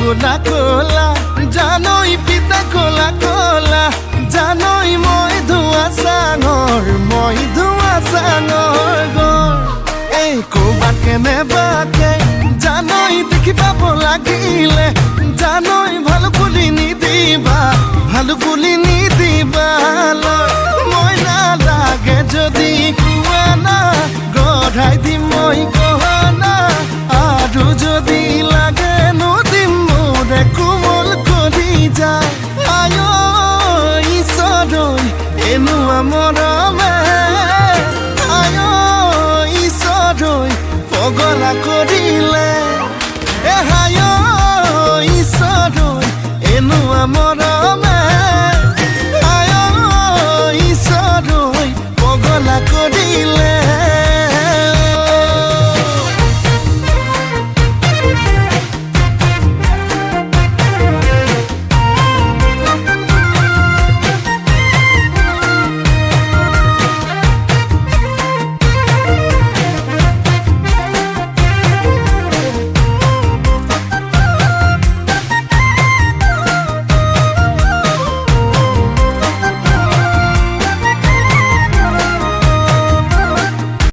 কোলা কোলা জানই পিতা কোলা কোলা জানই মই ধোৱা চাঙৰ গৰ এই ক'ৰবাত কেনেবাকে জানই দেখি পাব লাগিলে জানই ভাল বুলি নিদিবা মই নালাগে যদি কোৱা না গঢ়াই দিম মই গহনা আৰু যদি লাগে